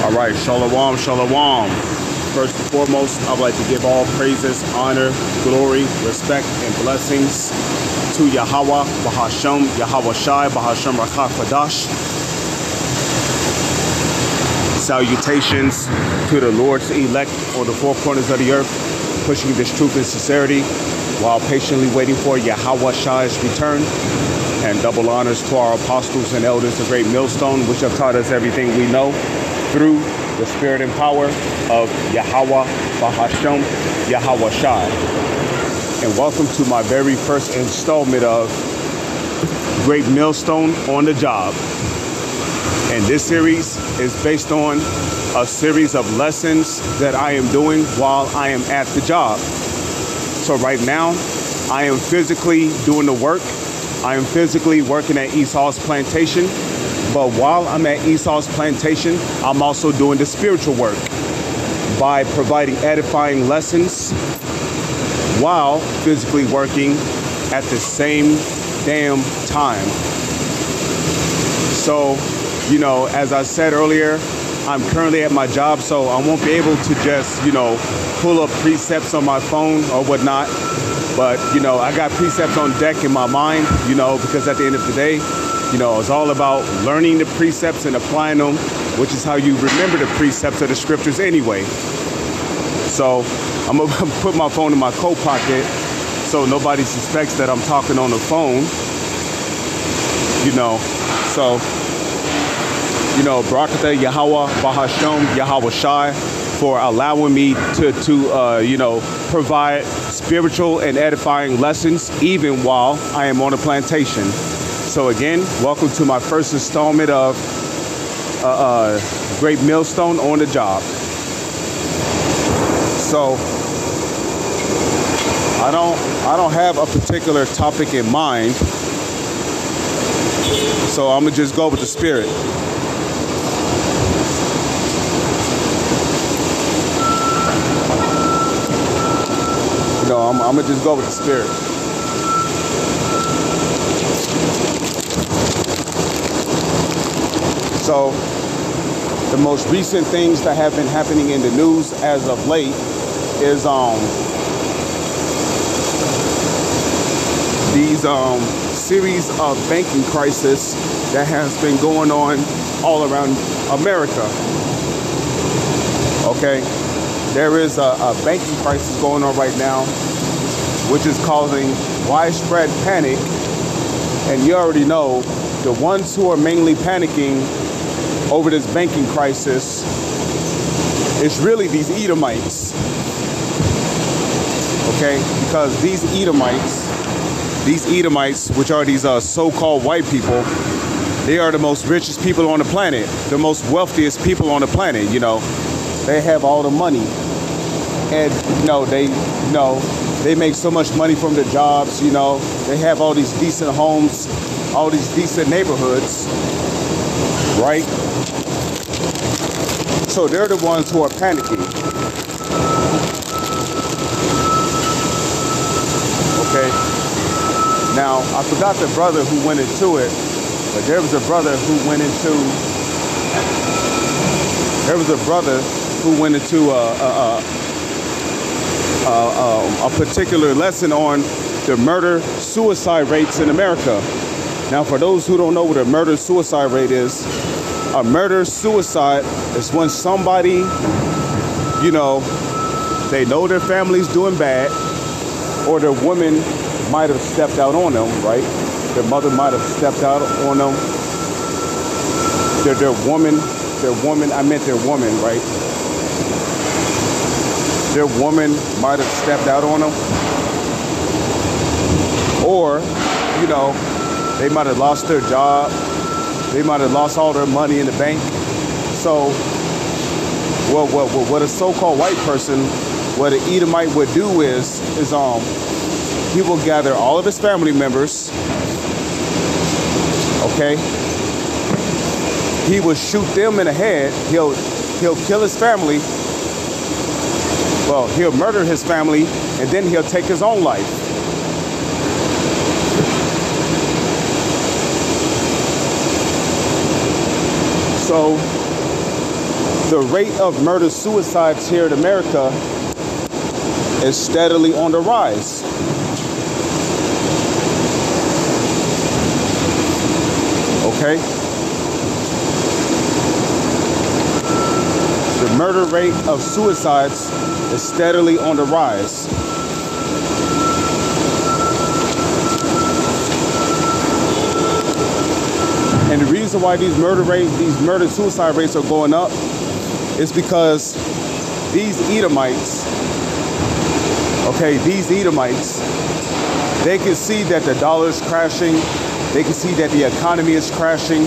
All right, shalom, shalom. First and foremost, I would like to give all praises, honor, glory, respect, and blessings to Yahweh, Bahashem, Yahweh Shai, Bahashem Rakha Kwadash. Salutations to the Lord's elect on the four corners of the earth, pushing this truth and sincerity while patiently waiting for Yahweh Shai's return. And double honors to our apostles and elders of Great Millstone, which have taught us everything we know through the spirit and power of Yahweh Bahashem, Yahweh Shai. And welcome to my very first installment of Great Millstone on the Job. And this series is based on a series of lessons that I am doing while I am at the job. So right now, I am physically doing the work. I am physically working at Esau's plantation. But while I'm at Esau's plantation, I'm also doing the spiritual work by providing edifying lessons while physically working at the same damn time. So, you know, as I said earlier, I'm currently at my job, so I won't be able to just, pull up precepts on my phone or whatnot. But, I got precepts on deck in my mind, because at the end of the day, it's all about learning the precepts and applying them, which is how you remember the precepts of the scriptures anyway. So I'm going to put my phone in my coat pocket so nobody suspects that I'm talking on the phone, So, Barakatah Yahweh Bahashem Yahweh Shai for allowing me to provide spiritual and edifying lessons even while I am on a plantation. So again, welcome to my first installment of Great Millstone on the Job. So I don't have a particular topic in mind. So I'm gonna just go with the spirit. I'm gonna just go with the spirit. So the most recent things that have been happening in the news as of late is these series of banking crisis that has been going on all around America. Okay, there is a banking crisis going on right now, which is causing widespread panic. And you already know the ones who are mainly panicking over this banking crisis, it's really these Edomites. Okay, because these Edomites, which are these so-called white people, they are the most richest people on the planet, the most wealthiest people on the planet. They have all the money, and they make so much money from their jobs. They have all these decent homes, all these decent neighborhoods, right? So they're the ones who are panicking. Okay. Now, I forgot the brother who went into it, but there was a brother who went into a particular lesson on the murder-suicide rates in America. Now, for those who don't know what a murder-suicide rate is, a murder-suicide is when somebody, they know their family's doing bad, or their woman might have stepped out on them, right? Their mother might have stepped out on them. Their woman, right? Their woman might have stepped out on them. Or, they might have lost their job. They might have lost all their money in the bank. So, what a so-called white person, what an Edomite would do is he will gather all of his family members. Okay, he will shoot them in the head. He'll kill his family. Well, he'll murder his family, and then he'll take his own life. So the rate of murder-suicides here in America is steadily on the rise. Okay? The murder rate of suicides is steadily on the rise. And the reason why these murder-suicide rates are going up is because these Edomites, they can see that the dollar is crashing. They can see that the economy is crashing.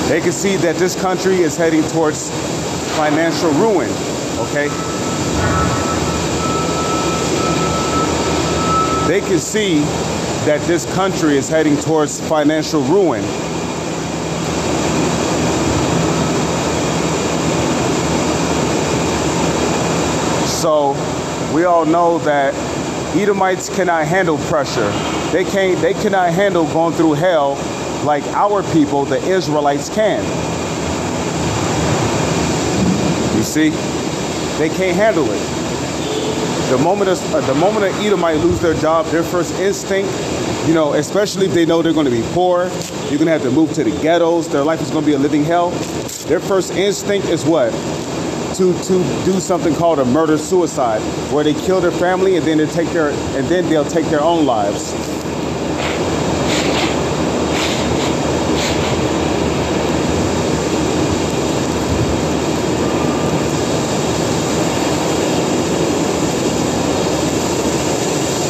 They can see that this country is heading towards financial ruin, okay? They can see that this country is heading towards financial ruin. So we all know that Edomites cannot handle pressure. They cannot handle going through hell like our people, the Israelites, can. You see, they can't handle it. The moment an Edomite lose their job, their first instinct, you know, especially if they know they're going to be poor, you're going to have to move to the ghettos, their life is going to be a living hell. Their first instinct is what? To do something called a murder-suicide, where they kill their family and then they'll take their own lives.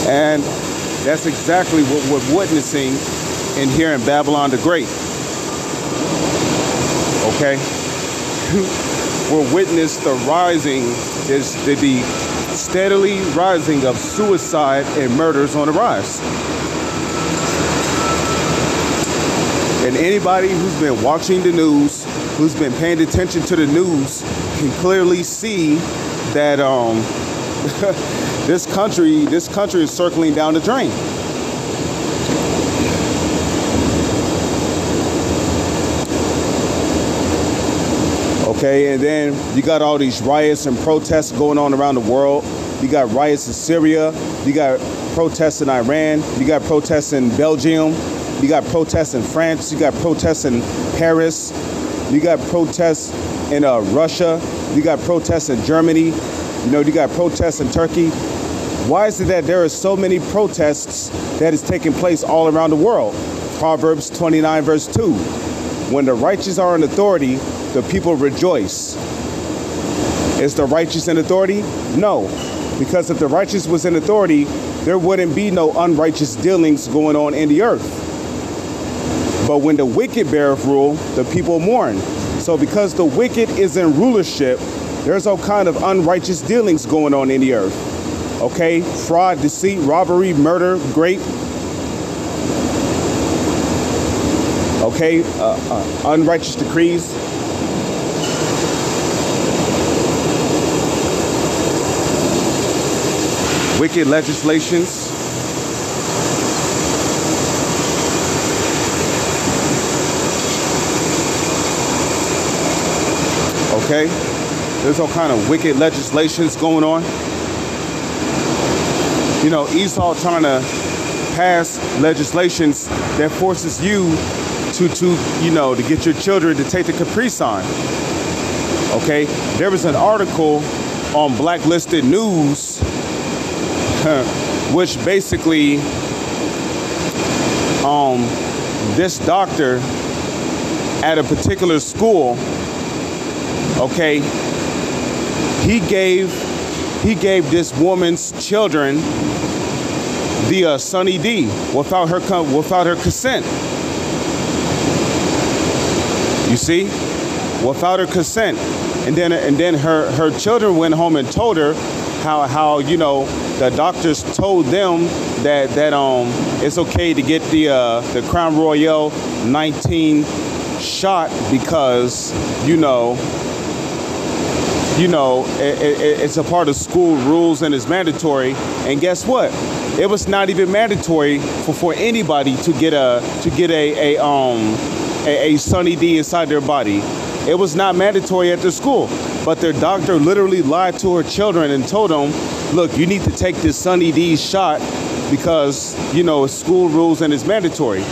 And that's exactly what we're witnessing in here in Babylon the Great. Okay? We're witnessing the steadily rising of suicide and murders on the rise. And anybody who's been watching the news, who's been paying attention to the news, can clearly see that this country is circling down the drain. Okay, and then you got all these riots and protests going on around the world. You got riots in Syria. You got protests in Iran. You got protests in Belgium. You got protests in France. You got protests in Paris. You got protests in Russia. You got protests in Germany. You know, you got protests in Turkey. Why is it that there are so many protests that is taking place all around the world? Proverbs 29 verse 2. When the righteous are in authority, the people rejoice. Is the righteous in authority? No. Because if the righteous was in authority, there wouldn't be no unrighteous dealings going on in the earth. But when the wicked beareth rule, the people mourn. So because the wicked is in rulership, there's all kind of unrighteous dealings going on in the earth. Okay? Fraud, deceit, robbery, murder, rape. Okay? Unrighteous decrees. Wicked legislations. Okay? There's all kind of wicked legislations going on. You know, Esau trying to pass legislations that forces you to get your children to take the Capri Sun. Okay? There was an article on Blacklisted News which basically this doctor at a particular school, okay, he gave this woman's children the Sunny D without her consent. You see, without her consent, and then her children went home and told her how you know the doctors told them that it's okay to get the Crown Royal 19 shot because it's a part of school rules and it's mandatory. And guess what? It was not even mandatory for anybody to get a a Sunny D inside their body. It was not mandatory at the school, but their doctor literally lied to her children and told them, look, you need to take this Sunny D shot because, you know, it's school rules and it's mandatory.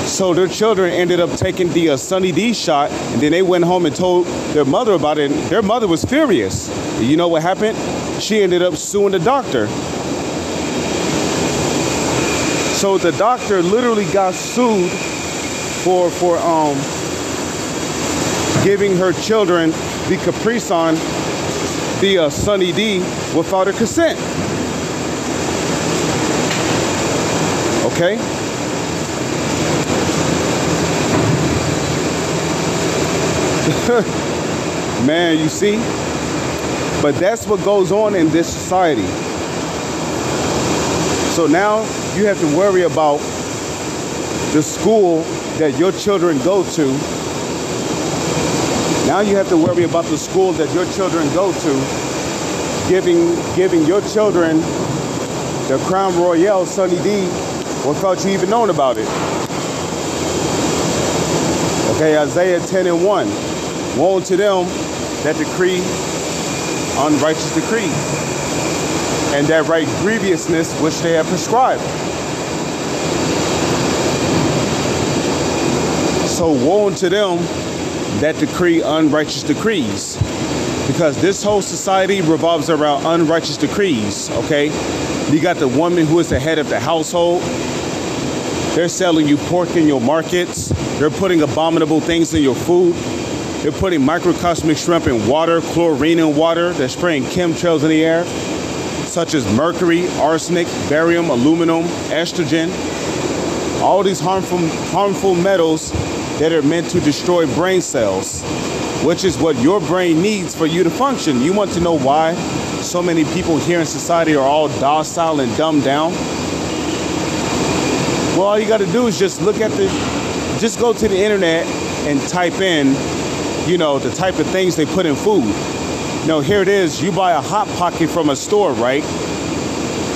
So their children ended up taking the Sunny D shot, and then they went home and told their mother about it, and their mother was furious. You know what happened? She ended up suing the doctor. So the doctor literally got sued for giving her children the Capri Sun, the Sunny D, without her consent. Okay? Man, you see? But that's what goes on in this society. So now you have to worry about the school that your children go to. Now you have to worry about the school that your children go to, giving your children the Crown Royale Sunny D without you even knowing about it. Okay, Isaiah 10:1. Woe to them that decree unrighteous decrees, and that write grievousness which they have prescribed. So woe unto them that decree unrighteous decrees, because this whole society revolves around unrighteous decrees, okay? You got the woman who is the head of the household. They're selling you pork in your markets. They're putting abominable things in your food. They're putting microcosmic shrimp in water, chlorine in water. They're spraying chemtrails in the air, such as mercury, arsenic, barium, aluminum, estrogen. All these harmful metals that are meant to destroy brain cells, which is what your brain needs for you to function. You want to know why so many people here in society are all docile and dumbed down? Well, all you got to do is just go to the internet and type in, you know, the type of things they put in food. You know, here it is. You buy a Hot Pocket from a store, right?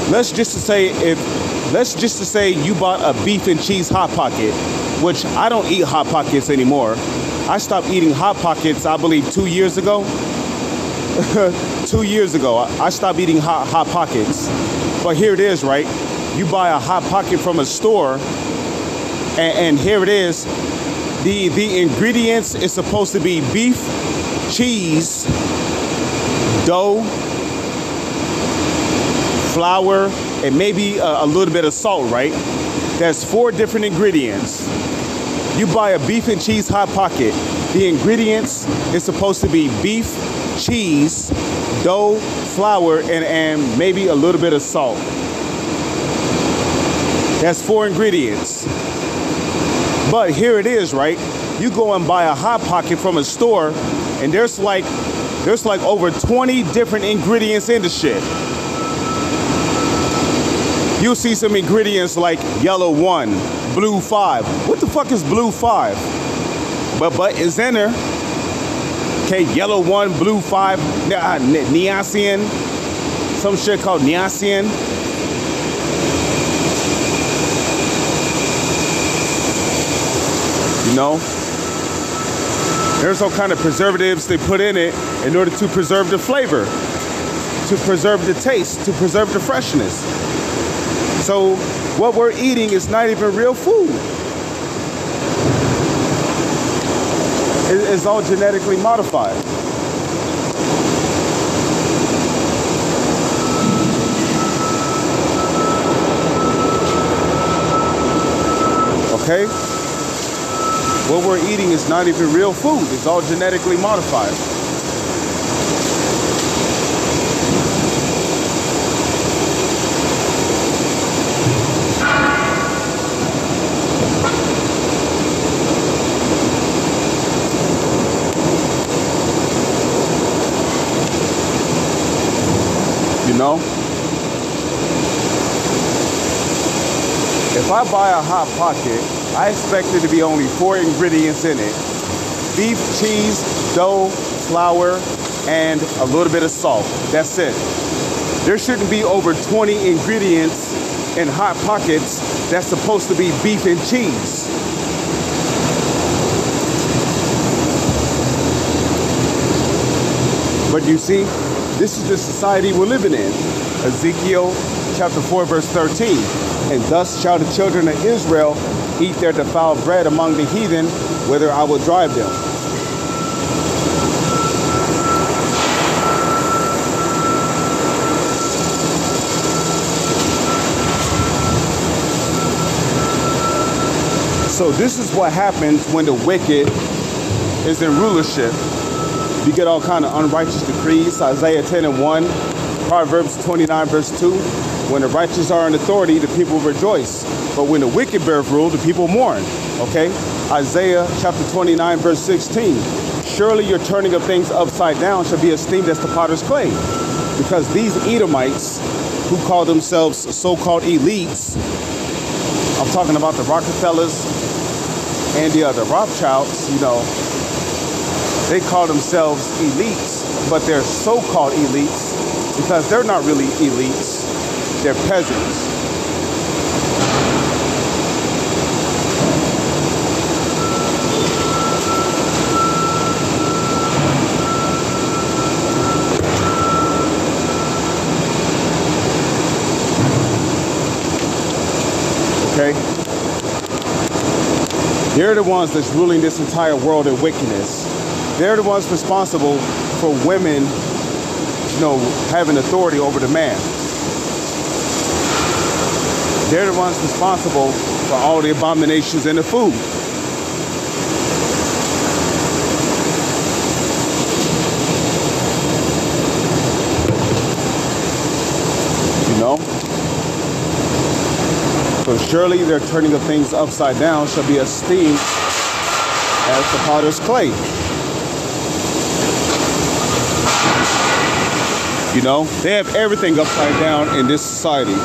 Let's just to say you bought a beef and cheese Hot Pocket, which I don't eat Hot Pockets anymore. I stopped eating Hot Pockets, I believe, 2 years ago. 2 years ago, I stopped eating Hot Pockets. But here it is, right? You buy a Hot Pocket from a store, and here it is. The ingredients is supposed to be beef, cheese, dough, flour, and maybe a little bit of salt, right? That's 4 different ingredients. You buy a beef and cheese Hot Pocket. The ingredients is supposed to be beef, cheese, dough, flour, and maybe a little bit of salt. That's 4 ingredients. But here it is, right? You go and buy a Hot Pocket from a store, and there's like over 20 different ingredients in the shit. You'll see some ingredients like yellow 1, blue 5. What the fuck is blue 5? But it's in there. Okay, yellow 1, blue 5, niacin, some shit called niacin. You know, there's all kind of preservatives they put in it in order to preserve the flavor, to preserve the taste, to preserve the freshness. So what we're eating is not even real food. It's all genetically modified. Okay? What we're eating is not even real food. It's all genetically modified. You know? If I buy a Hot Pocket, I expect there to be only 4 ingredients in it. Beef, cheese, dough, flour, and a little bit of salt. That's it. There shouldn't be over 20 ingredients in Hot Pockets that's supposed to be beef and cheese. But you see, this is the society we're living in. Ezekiel chapter 4, verse 13. And thus shall the children of Israel eat their defiled bread among the heathen, whither I will drive them. So this is what happens when the wicked is in rulership. You get all kind of unrighteous decrees. Isaiah 10 and 1, Proverbs 29 verse 2. When the righteous are in authority, the people rejoice. But when the wicked bear rule, the people mourn. Okay? Isaiah chapter 29 verse 16. Surely your turning of things upside down shall be esteemed as the potter's clay. Because these Edomites, who call themselves so-called elites, I'm talking about the Rockefellers and the other Rothschilds, you know, they call themselves elites, but they're so-called elites because they're not really elites. They're peasants. Okay? They're the ones that's ruling this entire world in wickedness. They're the ones responsible for women, you know, having authority over the man. They're the ones responsible for all the abominations in the food. You know? So surely their turning of things upside down shall be esteemed as the potter's clay. You know, they have everything upside down in this society. You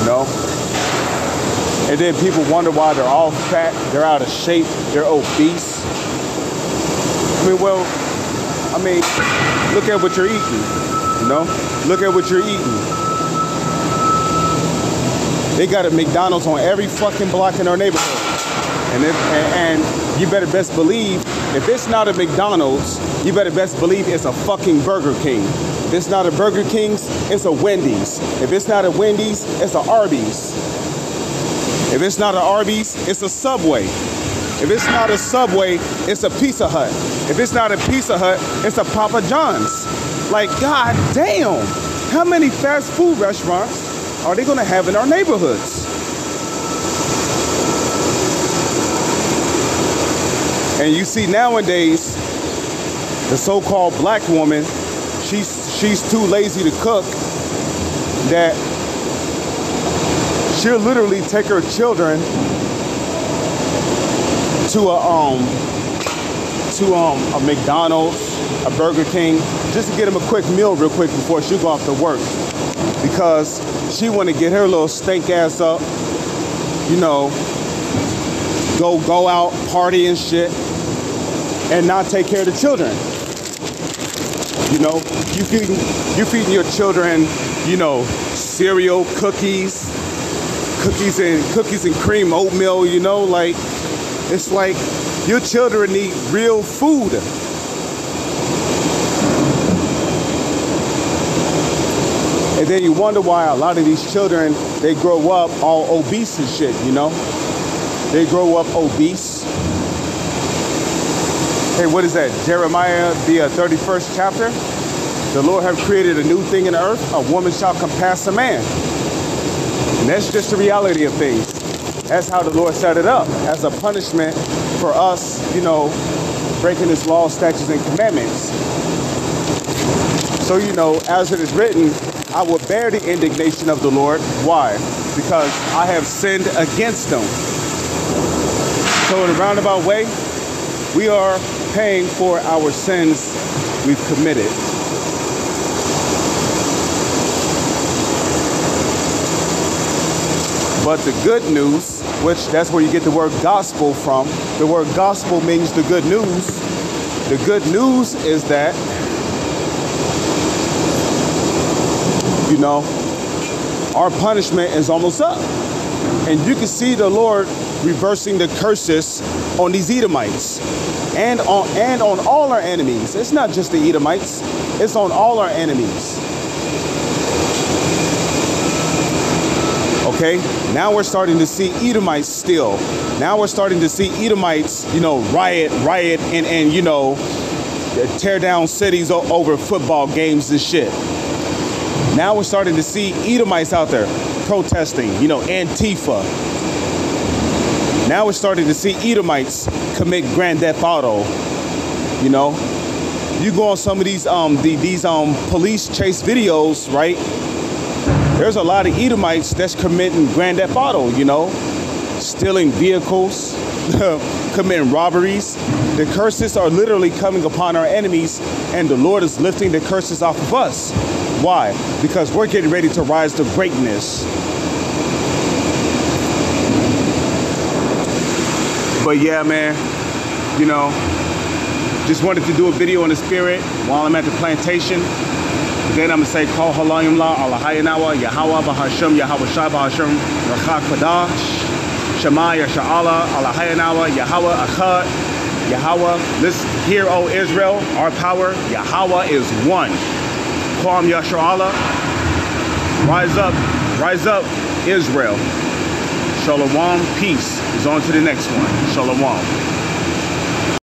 know? And then people wonder why they're all fat, they're out of shape, they're obese. Look at what you're eating, you know? Look at what you're eating. They got a McDonald's on every fucking block in our neighborhood. And you better best believe, if it's not a McDonald's, you better best believe it's a fucking Burger King. If it's not a Burger King's, it's a Wendy's. If it's not a Wendy's, it's a Arby's. If it's not an Arby's, it's a Subway. If it's not a Subway, it's a Pizza Hut. If it's not a Pizza Hut, it's a Papa John's. Like, god damn, how many fast food restaurants are they gonna have in our neighborhoods? And you see nowadays, the so-called black woman, she's too lazy to cook, that she'll literally take her children to a McDonald's, a Burger King, just to get them a quick meal real quick before she go off to work. Because she want to get her little stank ass up, you know, go out, party and shit, and not take care of the children. You know, you feeding your children, you know, cereal, cookies and cream, oatmeal, you know, like, it's like your children need real food. And then you wonder why a lot of these children, they grow up all obese and shit, you know? They grow up obese. Hey, what is that? Jeremiah, the 31st chapter. The Lord have created a new thing in the earth. A woman shall compass a man. And that's just the reality of things. That's how the Lord set it up, as a punishment for us, you know, breaking his laws, statutes, and commandments. So, you know, as it is written, I will bear the indignation of the Lord. Why? Because I have sinned against them. So in a roundabout way, we are paying for our sins we've committed. But the good news, which that's where you get the word gospel from. The word gospel means the good news. The good news is that, you know, our punishment is almost up. And you can see the Lord reversing the curses on these Edomites and on all our enemies. It's not just the Edomites, it's on all our enemies. Okay, now we're starting to see Edomites still. Now we're starting to see Edomites, riot, and tear down cities over football games and shit. Now we're starting to see Edomites out there protesting, Antifa. Now we're starting to see Edomites commit Grand Theft Auto. You go on some of these police chase videos, right? There's a lot of Edomites that's committing Grand Theft Auto, stealing vehicles, committing robberies. The curses are literally coming upon our enemies, and the Lord is lifting the curses off of us. Why? Because we're getting ready to rise to greatness. But yeah, man, just wanted to do a video in the spirit while I'm at the plantation. Then I'm going to say, Kol Halayim La, Allahayanawa, Yahweh Bahasham, Yahweh Shai Bahasham, Rachak Padash, Shema Yasha'ala, Allahayanawa, Yahweh Achad, Yahweh. Listen, hear, O Israel, our power, Yahweh is one. Kwam Yasha'ala, rise up, Israel. Shalom, peace. Is on to the next one. Shalom.